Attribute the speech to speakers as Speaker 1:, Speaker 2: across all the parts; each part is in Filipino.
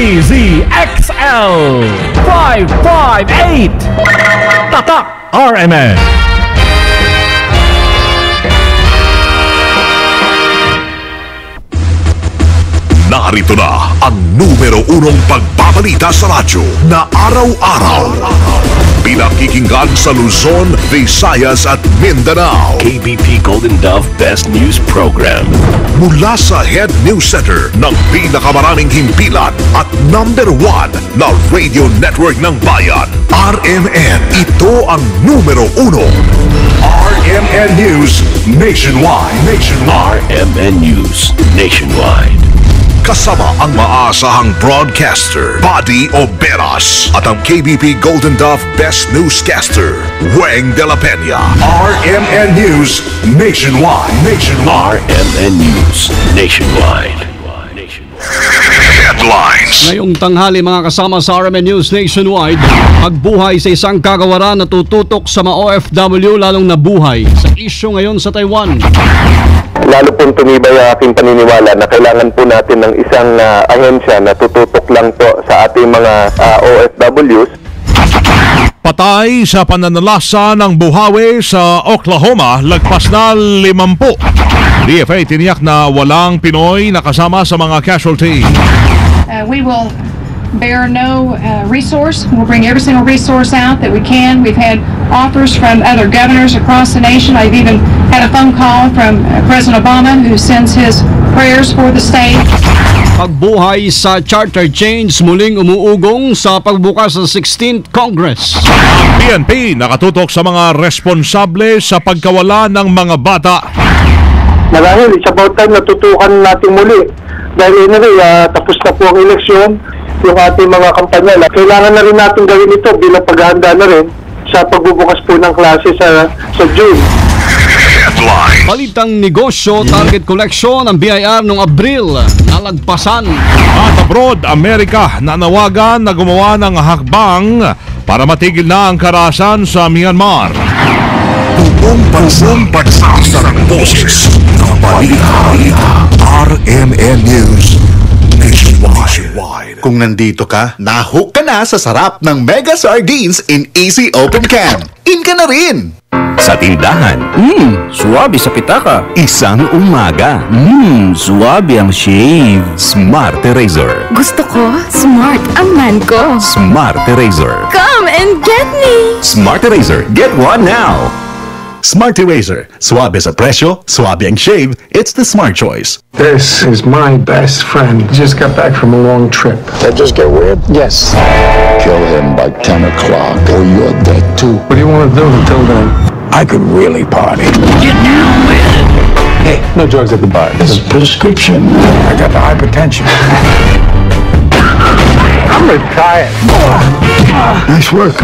Speaker 1: DZXL 558 Tatak RMN.
Speaker 2: Narito na ang numero unong pagbabalita sa radyo na araw-araw. Pinakikinggan sa Luzon, Visayas at Mindanao.
Speaker 3: KBP Golden Dove Best News Program.
Speaker 2: Mula sa Head News Center ng pinakamaraming himpilan at number 1 na radio network ng bayan, RMN. Ito ang numero uno. RMN News Nationwide.
Speaker 3: RMN News Nationwide.
Speaker 2: Kasama ang maasahang broadcaster, Buddy Oberas, at ang KBP Golden Dove Best Newscaster, Weng de la Peña. RMN News Nationwide.
Speaker 3: RMN News Nationwide.
Speaker 2: Headlines.
Speaker 4: Ngayong tanghali mga kasama sa RMN News Nationwide, pagbuhay sa isang kagawaran na tututok sa mga OFW lalong nabuhay sa isyu ngayon sa Taiwan.
Speaker 5: Lalo pong tumibay ang aking paniniwala na kailangan po natin ng isang ahensya na tututok lang po sa ating mga OFWs.
Speaker 6: Patay sa pananalasa ng buhawi sa Oklahoma, lagpas na 50. DFA tiniyak na walang Pinoy na kasama sa mga casualty.
Speaker 7: We will bear no resource. We'll bring every single resource out that we can. We've had offers from other governors across the nation. I've even had a phone call from President Obama who sends his prayers for the state.
Speaker 4: Pagbuhay sa charter change muling umuugong sa pagbukas ng 16th Congress.
Speaker 6: Ang PNP nakatutok sa mga responsable sa pagkawala ng mga bata.
Speaker 5: Marahil, it's about time natutukan natin muli. Dahil tapos na po ang eleksyon, yung ating mga kampanya. Kailangan na rin natin gawin ito bilang paghahanda na rin sa pagbubukas po ng klase sa June.
Speaker 2: Headlines.
Speaker 4: Balitang negosyo, target collection ng BIR noong Abril, nalagpasan.
Speaker 6: At abroad, Amerika nanawagan na gumawa ng hakbang para matigil na ang karahasan sa Myanmar.
Speaker 2: Buong bansang pagsasarang boses ng balita. RMN News Nationwide.
Speaker 8: Kung nandito ka, nahook ka na sa sarap ng Mega Sardines in Easy Open Can. In ka na rin!
Speaker 3: Sa tindahan, suwabe sa pitaka. Isang umaga, suwabe ang shave. Smart Eraser.
Speaker 9: Gusto ko, smart ang man ko.
Speaker 3: Smart Eraser.
Speaker 9: Come and get me!
Speaker 3: Smart Eraser, get one now.
Speaker 8: Smart Eraser. Suabe sa presyo, suabe ang shave. It's the smart choice.
Speaker 10: This is my best friend. Just got back from a long trip.
Speaker 11: That just get weird?
Speaker 10: Yes.
Speaker 11: Kill him by 10 o'clock or you're dead too.
Speaker 10: What do you want to do until then?
Speaker 11: I could really party.
Speaker 3: Get down with it.
Speaker 10: Hey, no drugs at the bar.
Speaker 11: This is prescription. I got the hypertension.
Speaker 10: I'm retired.
Speaker 11: Nice work.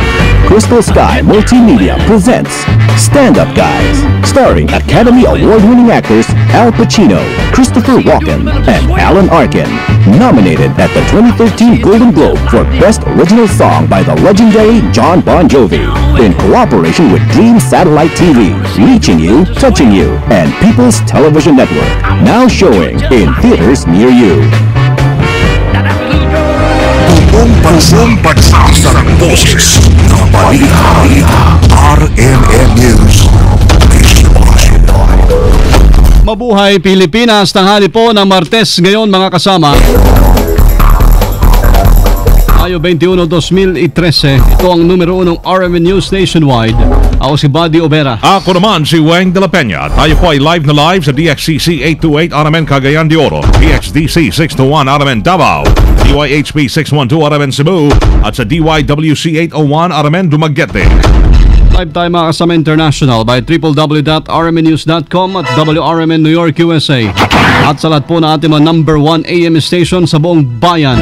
Speaker 12: Crystal Sky Multimedia presents Stand Up Guys, starring Academy Award-winning actors Al Pacino, Christopher Walken, and Alan Arkin. Nominated at the 2013 Golden Globe for Best Original Song by the legendary John Bon Jovi. In cooperation with Dream Satellite TV, reaching you, touching you, and People's Television Network. Now showing in theaters near you.
Speaker 2: Buong bansang pagsasarang boses ng balita. RMN News Nationwide.
Speaker 4: Mabuhay Pilipinas, tanghali po ng Martes ngayon mga kasama. Mayo 21, 2013. Ito ang numero 1 RMN News Nationwide. Ako si Buddy Obera.
Speaker 6: Ako naman si Weng de la Peña. Tayo po ay live na live sa DXCC 828 RMN Cagayan de Oro, DXDC 621 RMN Davao, DYHP 612 RMN Cebu, at sa DYWC 801 RMN Dumaguete.
Speaker 4: Live tayo mga kasama international by www.rmnews.com at WRMN New York, USA. At sa lahat po na ating mga number 1 AM station sa buong bayan.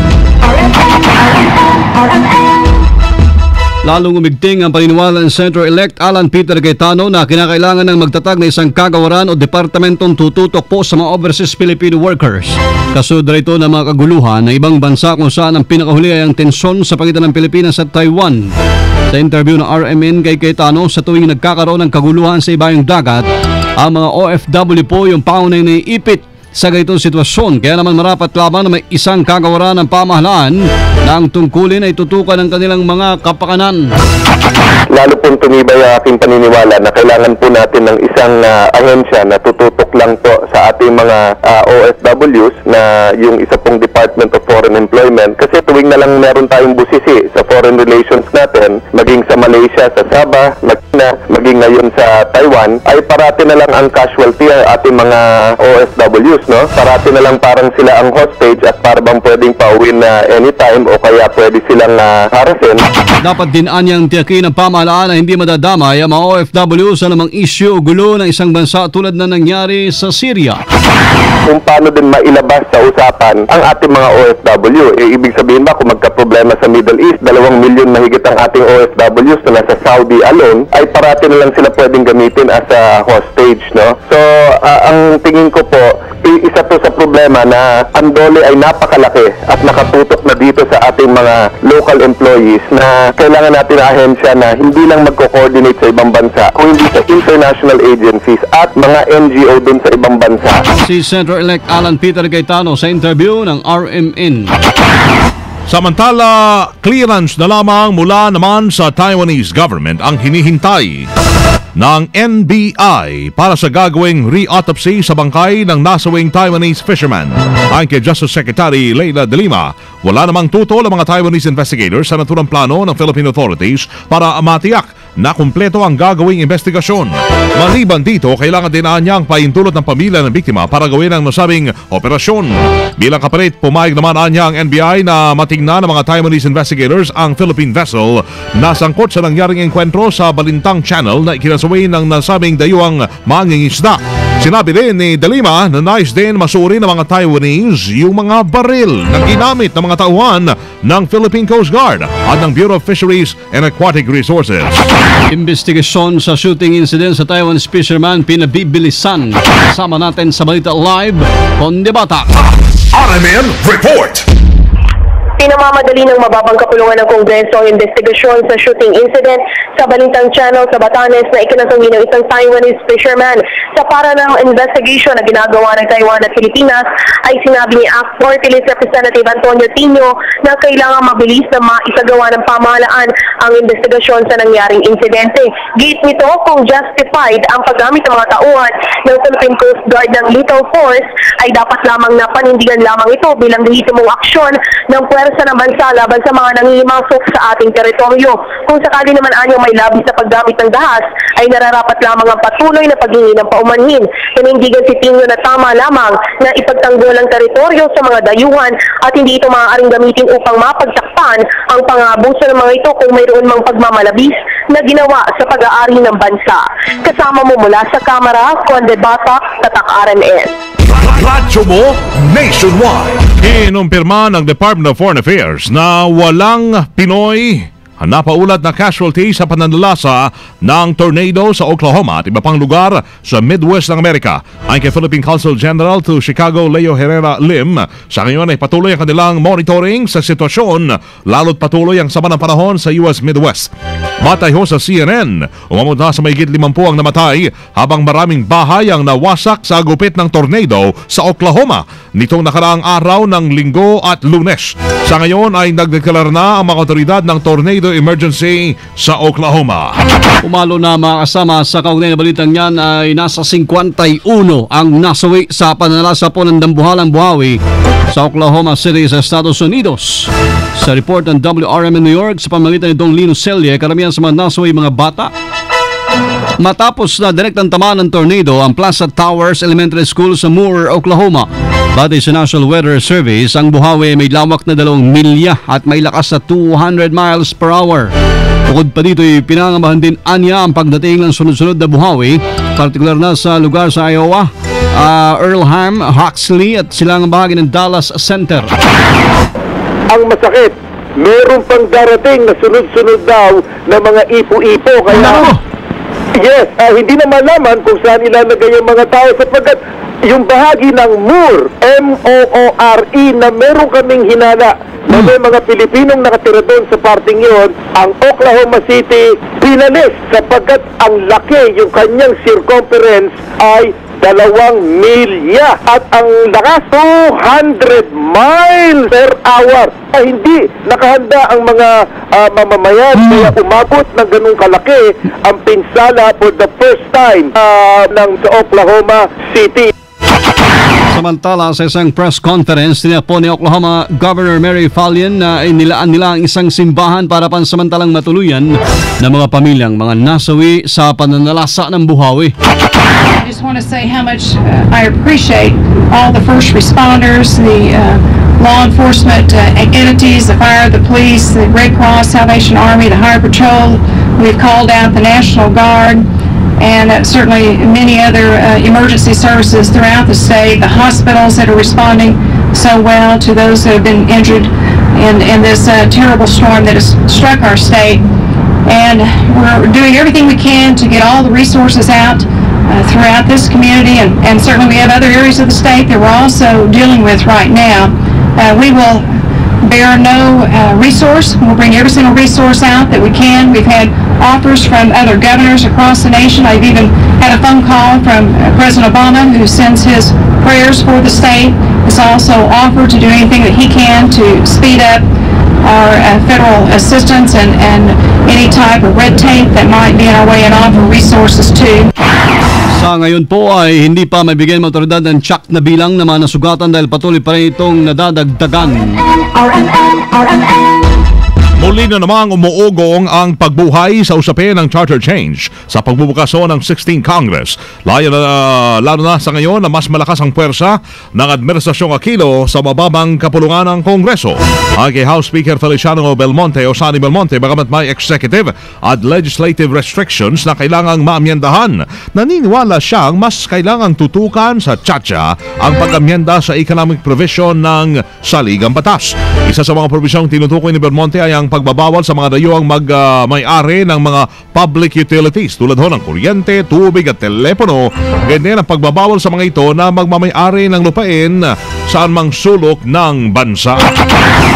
Speaker 4: Lalong umigting ang paniniwala ng Senator-elect Alan Peter Cayetano na kinakailangan ng magtatag na isang kagawaran o departamentong tututok po sa mga overseas Filipino workers. Kasunod ito ng mga kaguluhan ng ibang bansa kung saan ang pinakahuli ay ang tensyon sa pagitan ng Pilipinas at Taiwan. Sa interview ng RMN kay Cayetano, sa tuwing nagkakaroon ng kaguluhan sa ibayong dagat, ang mga OFW po yung paunay na ipit sa ganitong sitwasyon. Kaya naman marapat lamang na may isang kagawaran ng pamahalaan na ang tungkulin ay tutukan ng kanilang mga kapakanan.
Speaker 13: Lalo pong tumibay ang aking paniniwala na kailangan po natin ng isang ahensya na tututok lang po sa ating mga OFWs na yung isa pong Department of Foreign Employment. Kasi tuwing na lang meron tayong busisi sa foreign relations natin, maging sa Malaysia, sa Sabah, maging ngayon sa Taiwan, ay parati na lang ang casualty ang ating mga OFWs, no? Parati na lang parang sila ang hostage at para bang pwedeng pauwi na anytime o kaya pwede silang harasin.
Speaker 4: Dapat din anyang tiyakin ng pamahalaan na hindi madadamay ang mga OFW sa namang issue o gulo ng isang bansa tulad na nangyari sa Syria.
Speaker 13: Kung paano din mailabas sa usapan ang ating mga OFW. Ibig sabihin ba kung magka-problema sa Middle East, 2 milyon mahigit ang ating OFWs na nasa Saudi alone, ay parati na lang sila pwedeng gamitin as a hostage, no? So, ang tingin ko po, isa to sa problema na ang dole ay napakalaki at nakatutok na dito sa ating mga local employees na kailangan natin na ahensya na hindi lang magko-coordinate sa ibang bansa, kung hindi sa international agencies at mga NGO dun sa ibang bansa.
Speaker 4: Si Senator-elect Alan Peter Cayetano sa interview ng RMN.
Speaker 6: Samantala, clearance na lamang mula naman sa Taiwanese government ang hinihintay ng NBI para sa gagawing re-autopsy sa bangkay ng nasawing Taiwanese fisherman. Ayon kay Justice Secretary Leila de Lima, wala namang tutol ang mga Taiwanese investigators sa naturang plano ng Philippine authorities para matiyak na kumpleto ang gagawing investigasyon. Maliban dito, kailangan din niya ang paintulot ng pamilya ng biktima para gawin ang nasabing operasyon. Bilang kapalit, pumayag naman niya ang NBI na matingnan ng mga Taiwanese investigators ang Philippine vessel na sangkot sa nangyaring enkwentro sa Balintang Channel na ikinasaway ng nasabing dayuhang mangingisda. Sinabi din ni De Lima na nais din masuri ng mga Taiwanese yung mga baril na ginamit ng mga tauhan ng Philippine Coast Guard at ng Bureau of Fisheries and Aquatic Resources.
Speaker 4: Investigasyon sa shooting incident sa Taiwanese fisherman pinabibilisan. Kasama natin sa Balita Live, Conde Bata.
Speaker 2: RMN Report!
Speaker 14: Pinamamadali ng mababang kapulungan ng Kongreso ang investigasyon sa shooting incident sa Balintang Channel sa Batanes na ikinasawi ng isang Taiwanese fisherman. Sa para ng investigation na ginagawa ng Taiwan at Pilipinas, ay sinabi ni ACT Party List Representative Antonio Tino na kailangan mabilis na maisagawa ng pamahalaan ang investigasyon sa nangyaring insidente. Gate nito kung justified ang paggamit ng mga tauhan ng Philippine Coast Guard ng lethal force, ay dapat lamang na panindigan lamang ito bilang lehitimong aksyon ng puwersa ng bansa laban sa mga nangihimasok sa ating teritoryo. Kung sakali naman anyong may labis na paggamit ng dahas, ay nararapat lamang ang patuloy na paghingi ng paumanhin. Panindigan si Tino na tama lamang na ipagtanggol ang teritoryo sa mga dayuhan at hindi ito maaaring gamitin upang mapagtakpan ang pang-aabuso ng mga ito kung mayroon mang pagmamalabis na ginawa sa pag-aari ng bansa. Kasama mo mula sa Kamara, Conde Bata, Tatak RMN.
Speaker 2: Radyo mo nationwide.
Speaker 6: Inumpirma ng Department of Foreign Affairs na walang Pinoy napaulat na casualty sa pananalasa ng tornado sa Oklahoma at iba pang lugar sa Midwest ng Amerika. Ayon kay Philippine Consul General to Chicago Leo Herrera Lim, sa ngayon ay patuloy ang kanilang monitoring sa sitwasyon, lalo't patuloy ang sama ng panahon sa US Midwest. Batay ho sa CNN, umabot na sa mahigit 50 ang namatay habang maraming bahay ang nawasak sa gupit ng tornado sa Oklahoma nitong nakaraang araw ng Linggo at Lunes. Sa ngayon ay nagdeklarar na ang mga otoridad ng tornado emergency sa Oklahoma.
Speaker 4: Umalo na mga kasama sa kaugnay na balitang yan ay nasa 51 ang nasawi sa pananalasa po ng dambuhalang buhawi sa Oklahoma City sa Estados Unidos. Sa report ng WRM in New York sa pamamagitan ni Dong Lino Celia, karamihan sa mga nasawi mga bata. Matapos na direktang tamaan ng tornado ang Plaza Towers Elementary School sa Moore, Oklahoma. Batay sa National Weather Service, ang buhawi may lawak na 2 milya at may lakas na 200 miles per hour. Bukod pa dito, pinangambahan din anya ang pagdating ng sunod-sunod na buhawi, partikular na sa lugar sa Iowa, Earlham, Huxley at silang bahagi ng Dallas Center.
Speaker 13: Ang masakit, meron pang darating na sunod-sunod daw na mga ipo-ipo. Kaya, yes, hindi na malaman kung saan ilalagay yung mga tao sapagkat yung bahagi ng Moore, M-O-O-R-E, na meron kaming hinala na may mga Pilipinong nakatira doon sa parting yon, ang Oklahoma City pinalis sapagkat ang laki, yung kanyang circumference ay 2 milya at ang lakas 200 miles per hour. Hindi nakahanda ang mga mamamayan kaya umabot ng ganung kalaki ang pinsala for the first time ng sa Oklahoma City.
Speaker 4: Samantala, sa isang press conference, tinapo ni Oklahoma Governor Mary Fallon na inilaan nila ang isang simbahan para pansamantalang matuluyan ng mga pamilyang mga nasawi sa pananalasa ng buhawi.
Speaker 7: I just want to say how much I appreciate all the first responders, the law enforcement entities, the fire, the police, the Red Cross, Salvation Army, the Highway Patrol. We've called out the National Guard, and certainly many other emergency services throughout the state, the hospitals that are responding so well to those that have been injured in this terrible storm that has struck our state. And we're doing everything we can to get all the resources out throughout this community, and certainly we have other areas of the state that we're also dealing with right now. We will bear no resource. We'll bring every single resource out that we can. We've had offers from other governors across the nation. I've even had a phone call from President Obama, who sends his prayers for the state. Has also offered to do anything that he can to speed up our federal assistance and any type of red tape that might be in our way, and offer resources too.
Speaker 4: Sa ngayon po ay hindi pa mabigyan ng otoridad ng tsak na bilang ng mga nasugatan dahil patuloy pa rin itong nadadagdagan.
Speaker 6: Muli na namang umuugong ang pagbuhay sa usapin ng charter change sa pagbubukaso ng 16th Congress. Lalo na sa ngayon na mas malakas ang puwersa ng Administrasyong Aquino sa mababang kapulungan ng Kongreso. Ang kay House Speaker Feliciano Belmonte o Sonny Belmonte, bagamat may executive at legislative restrictions na kailangang maamyendahan, naniniwala siyang mas kailangang tutukan sa tsatsya ang pag-amyenda sa economic provision ng saligang batas. Isa sa mga provisyong tinutukoy ni Belmonte ay ang pagbabawal sa mga dayuhang may-ari ng mga public utilities tulad ho ng kuryente, tubig at telepono. Ganyan ang pagbabawal sa mga ito na magmamay-ari ng lupain saan mang sulok ng bansa.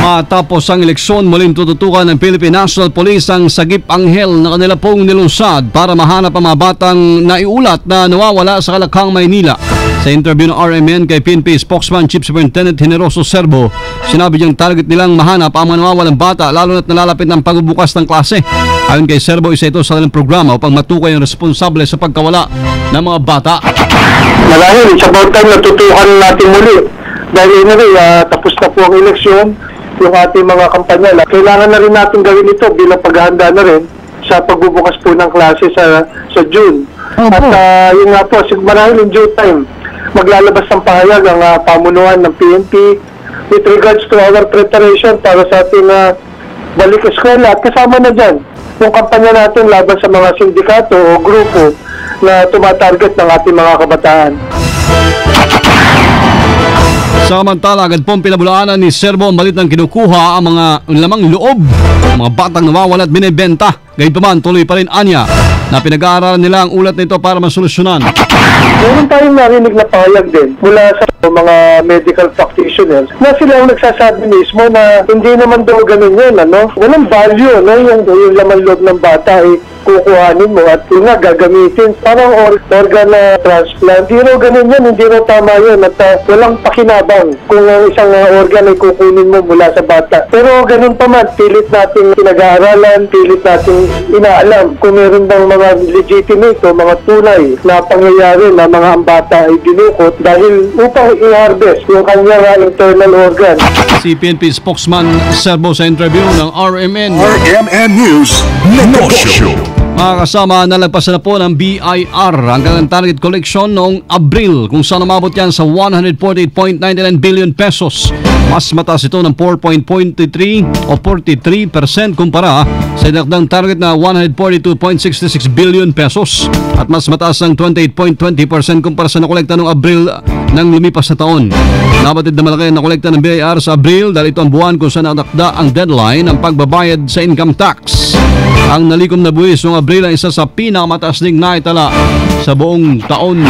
Speaker 4: Matapos ang eleksyon, muling tututukan ng Philippine National Police ang sagip anghel na kanila pong nilunsad para mahanap ang mga batang naiulat na nawawala sa Kalakhang, Maynila. Sa interview ng RMN kay PNP spokesman Chief Superintendent Generoso Serbo, sinabi niyang target nilang mahanap ang mga nawawalang bata lalo na't nalalapit ng pagbubukas ng klase. Ayon kay Serbo, isa ito sa kanilang programa upang matukoy ang responsable sa pagkawala ng mga bata.
Speaker 5: Marahil, it's about time natutukan natin muli. Dahil tapos na po ang eleksyon, yung ating mga kampanya. Kailangan na rin natin gawin ito bilang paghahanda na rin sa pagbubukas po ng klase sa June. At yun nga po, marahil in due time, maglalabas ng pahayag ang pamunuan ng PNP with regards to our preparation para sa ating balik eskwela. At kasama na dyan yung kampanya natin laban sa mga sindikato o grupo na tumatarget ng ating mga kabataan.
Speaker 4: Samantala, agad pong pinabulaanan ni Serbo ang balit ng kinukuha ang mga lamang loob, ang mga batang nawawala at binibenta. Gayunpaman, tuloy pa rin anya na pinag-aaralan nila ang ulat nito para masolusyonan.
Speaker 5: Meron tayong narinig na pahayag din mula sa mga medical practitioners na sila ang nagsasabi mismo na hindi naman daw ganun yun, walang value, yung laman loob ng bata ay kukuhanin mo at yun nga gagamitin parang organ transplant. Hindi raw ganun yan, hindi raw tama yun at walang pakinabang kung ang isang organ ay kukunin mo mula sa bata. Pero ganun pa man, pilit natin pinag-aaralan, pilit natin inaalam kung meron bang mga legitimate o mga tunay na pangyayari na mga ang bata ay dinukot dahil upang i-harvest yung kanyang internal organ.
Speaker 4: Si PNP spokesman Serbo sa interview ng RMN.
Speaker 2: RMN News Negosyo.
Speaker 4: Mga kasama, nalagpasan na po ng BIR ang kanilang target collection noong Abril kung saan umabot yan sa 148.99 billion pesos. Mas mataas ito ng 4.23 o 43% kumpara sa idagdang target na 142.66 billion pesos at mas mataas ng 28.20% kumpara sa nakolekta noong Abril ng lumipas na taon. Nabatid na malaki ang nakolekta ng BIR sa Abril dahil ito ang buwan kung saan natakda ang deadline ng pagbabayad sa income tax. Ang nalikom na buwis noong Abril ang isa sa pinakamataas ding naitala sa buong taon.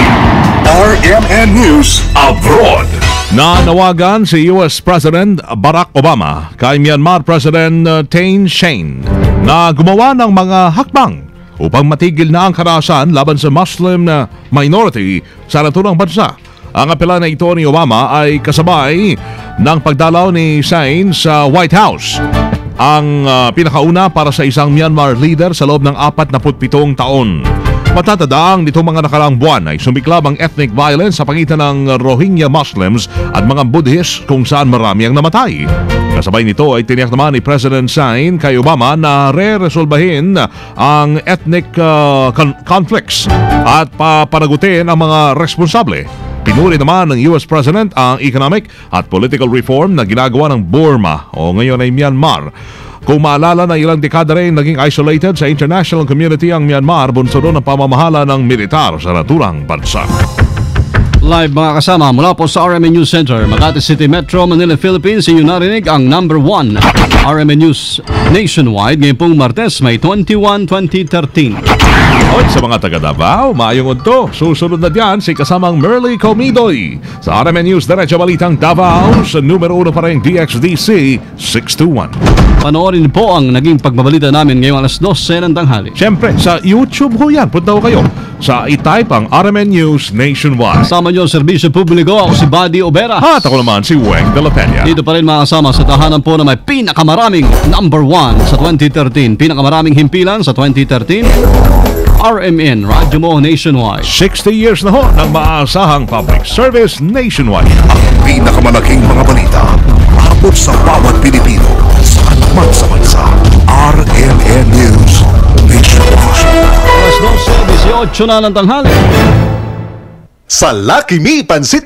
Speaker 2: RMN News Abroad.
Speaker 6: Nanawagan si US President Barack Obama kay Myanmar President Thein Sein na gumawa ng mga hakbang upang matigil na ang karahasan laban sa Muslim na minority sa naturang bansa. Ang apela na ito ni Obama ay kasabay ng pagdalaw ni Sain sa White House, ang pinakauna para sa isang Myanmar leader sa loob ng 47 taon. Matatadaang nitong mga nakaraang buwan ay sumiklab ang ethnic violence sa pagitan ng Rohingya Muslims at mga Buddhist kung saan marami ang namatay. Kasabay nito ay tiniyak naman ni President Sain kay Obama na re-resolbahin ang ethnic conflicts at papanagutin ang mga responsable. Pinuri naman ng US President ang economic at political reform na ginagawa ng Burma o ngayon ay Myanmar. Kung maalala na ilang dekada rin naging isolated sa international community ang Myanmar, bunso ng pamamahala ng militar sa naturang bansa.
Speaker 4: Live mga kasama mula po sa RMN News Center, Makati City Metro, Manila, Philippines. Inyo narinig ang number 1 RMN News nationwide ngayong pong Martes, May 21, 2013.
Speaker 6: Oy, sa mga taga Davao, maayong unto. Susunod na diyan si kasamang Merly Comidoy sa RMN News Diretso Balitang Davao sa numero 1 pa rin DXDC 621.
Speaker 4: Panoorin po ang naging pagbabalita namin ngayong alas 12 ng tanghali.
Speaker 6: Siyempre, sa YouTube ho yan. Punta ho kayo sa i-type ang RMN News Nationwide.
Speaker 4: Kasama nyo ang serbisyo publiko, ako si Buddy Obera.
Speaker 6: At ako naman si Weng de la Peña.
Speaker 4: Dito pa rin mga kasama sa tahanan po na may pinakamaraming number 1 sa 2013. Pinakamaraming himpilan sa 2013. RMN, Radyo Mo Nationwide.
Speaker 6: 60 years na ho ng maasahang public service nationwide.
Speaker 2: Ang pinakamalaking mga balita abot sa bawat Pilipino saan man sa bansa. RMN News Nationwide.
Speaker 4: Alas 12, 18 na ng tanghali.
Speaker 8: Sa Lucky Me Pansit